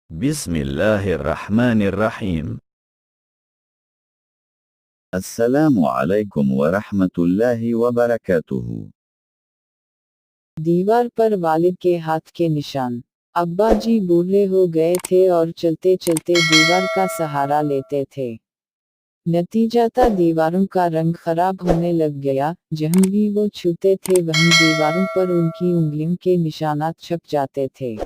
بسم الله الرحمن الرحيم. السلام عليكم ورحمة الله وبركاته. दीवार पर वालिद के हाथ के निशान। अब्बा जी बूढ़े हो गए थे और चलते चलते दीवार का सहारा लेते थे। नतीजाता दीवारों का रंग खराब होने लग गया। जहाँ भी वो छूते थे वहीं दीवारों पर उनकी उंगलियों के निशानात छप जाते थे।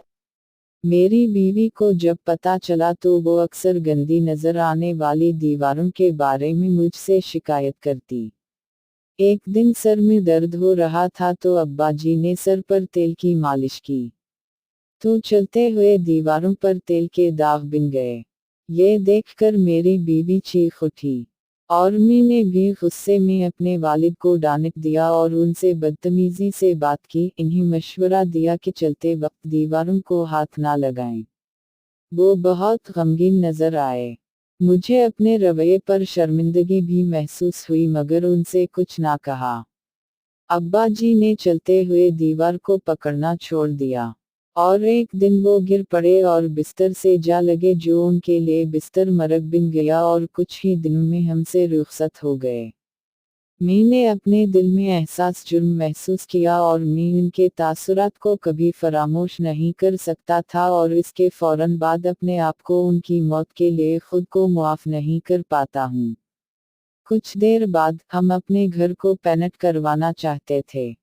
मेरी बीवी को जब पता चला तो वो अक्सर गंदी नजर आने वाली दीवारों के बारे में मुझसे शिकायत करती। एक दिन सर में दर्द हो रहा था तो अब्बा जी ने सर पर तेल की मालिश की तो चलते हुए दीवारों पर तेल के दाग बिन गए। ये देखकर मेरी बीवी चीख उठी और मैंने भी गुस्से में अपने वालिद को डांट दिया और उनसे बदतमीजी से बात की। इन्हें मशवरा दिया कि चलते वक्त दीवारों को हाथ ना लगाएं। वो बहुत गमगीन नजर आए। मुझे अपने रवैये पर शर्मिंदगी भी महसूस हुई मगर उनसे कुछ ना कहा। अब्बा जी ने चलते हुए दीवार को पकड़ना छोड़ दिया और एक दिन वो गिर पड़े और बिस्तर से जा लगे जो उनके लिए बिस्तर मरग बिन गया और कुछ ही दिनों में हमसे रुखसत हो गए। मैंने अपने दिल में एहसास जुर्म महसूस किया और मैं उनके तासुरात को कभी फरामोश नहीं कर सकता था और इसके फौरन बाद अपने आप को उनकी मौत के लिए खुद को मुआफ नहीं कर पाता हूँ। कुछ देर बाद हम अपने घर को पेंट करवाना चाहते थे।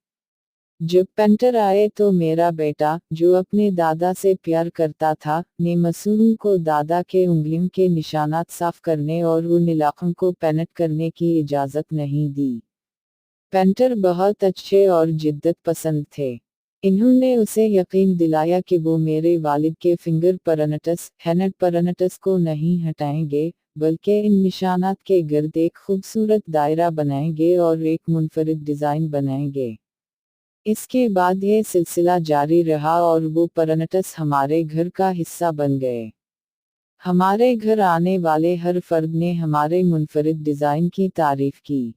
जब पेंटर आए तो मेरा बेटा, जो अपने दादा से प्यार करता था, ने मासूम को दादा के उंगलियों के निशानात साफ करने और उन इलाकों को पेंट करने की इजाजत नहीं दी। पेंटर बहुत अच्छे और जिद्दत पसंद थे। इन्होंने उसे यकीन दिलाया कि वो मेरे वालिद के फिंगर परनटस हैंड परनटस को नहीं हटाएंगे, बल्कि इन निशानात के गिर्द एक खूबसूरत दायरा बनाएंगे और एक मुनफरिद डिजाइन बनाएंगे। इसके बाद ये सिलसिला जारी रहा और वो परनटस हमारे घर का हिस्सा बन गए। हमारे घर आने वाले हर फर्द ने हमारे मुनफरिद डिजाइन की तारीफ की।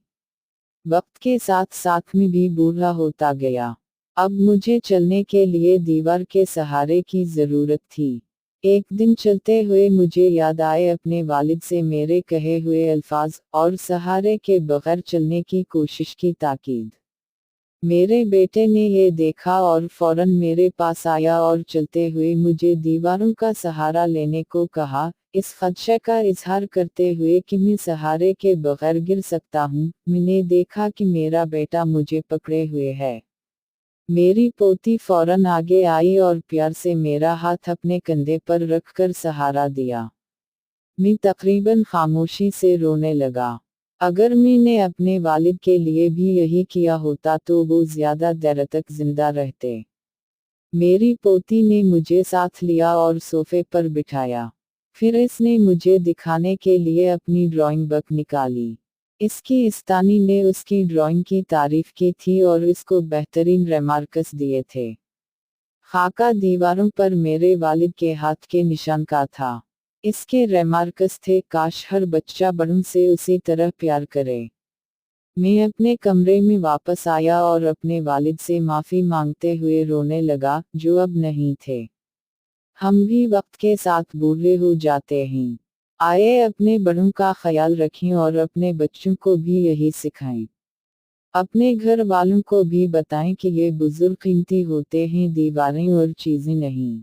वक्त के साथ साथ में भी बूढ़ा होता गया। अब मुझे चलने के लिए दीवार के सहारे की जरूरत थी। एक दिन चलते हुए मुझे याद आए अपने वालिद से मेरे कहे हुए अल्फाज और सहारे के बगैर चलने की कोशिश की ताकीद। मेरे बेटे ने ये देखा और फौरन मेरे पास आया और चलते हुए मुझे दीवारों का सहारा लेने को कहा, इस खदशे का इजहार करते हुए कि मैं सहारे के बगैर गिर सकता हूँ। मैंने देखा कि मेरा बेटा मुझे पकड़े हुए है। मेरी पोती फौरन आगे आई और प्यार से मेरा हाथ अपने कंधे पर रखकर सहारा दिया। मैं तकरीबन खामोशी से रोने लगा। अगर मैंने अपने वालिद के लिए भी यही किया होता तो वो ज्यादा देर तक जिंदा रहते। मेरी पोती ने मुझे साथ लिया और सोफे पर बिठाया। फिर इसने मुझे दिखाने के लिए अपनी ड्राइंग बुक निकाली। इसकी इस्तानी ने उसकी ड्राइंग की तारीफ की थी और इसको बेहतरीन रिमार्क्स दिए थे। खाका दीवारों पर मेरे वालिद के हाथ के निशान का था। इसके रिमार्क्स थे, काश हर बच्चा बड़ों से उसी तरह प्यार करे। मैं अपने कमरे में वापस आया और अपने वालिद से माफी मांगते हुए रोने लगा, जो अब नहीं थे। हम भी वक्त के साथ बूढ़े हो जाते हैं। आए अपने बड़ों का ख्याल रखें और अपने बच्चों को भी यही सिखाएं। अपने घर वालों को भी बताएं कि ये बुजुर्ग कीमती होते हैं, दीवारें और चीजें नहीं।